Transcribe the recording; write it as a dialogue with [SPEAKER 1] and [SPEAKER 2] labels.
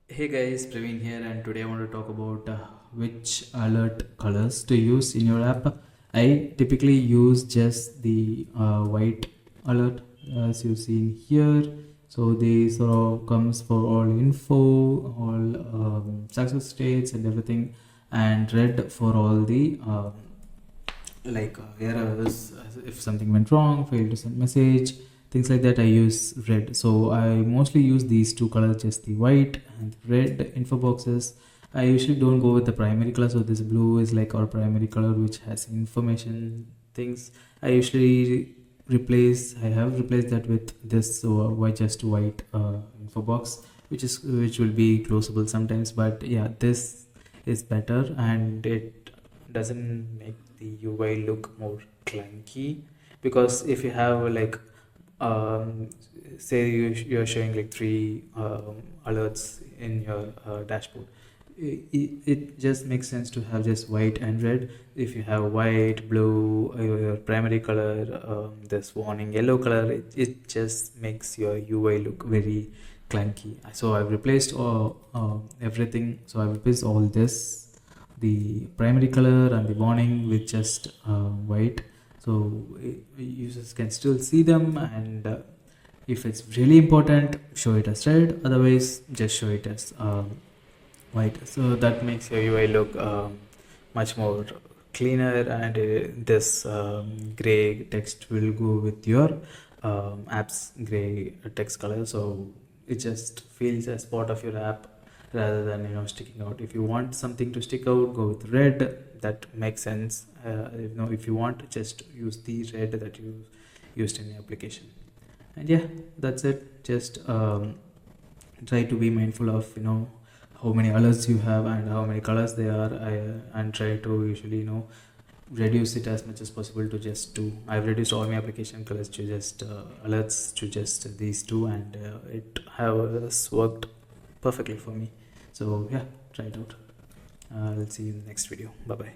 [SPEAKER 1] Hey guys, Praveen here, and today I want to talk about which alert colors to use in your app. I typically use just the white alert as you see in here. So these sort of comes for all info, all success states and everything, and red for all the errors, if something went wrong, failed to send message, things like that. I use red. So I mostly use these two colors, just the white and red info boxes. I usually don't go with the primary color, so this blue is like our primary color which has information things. I have replaced that with this white, just white info box, which will be closable sometimes, but yeah, this is better and it doesn't make the UI look more clunky. Because if you have like um, say you're showing like three alerts in your dashboard, it just makes sense to have just white and red. If you have white, blue, your primary color, this warning yellow color, it just makes your UI look very clunky. So I've replaced everything. So I've replaced all this, the primary color and the warning, with just white. So users can still see them, and if it's really important, show it as red. Otherwise, just show it as white. So that makes your UI look much more cleaner, and this gray text will go with your app's gray text color. So it just feels as part of your app rather than sticking out. If you want something to stick out, go with red. That makes sense. If you want, just use the red that you used in the application. And yeah, that's it. Just try to be mindful of how many alerts you have and how many colors they are. And try to usually reduce it as much as possible to just two. I've reduced all my application colors to just alerts to just these two, and it has worked perfectly for me. So yeah, try it out. I'll see you in the next video. Bye bye.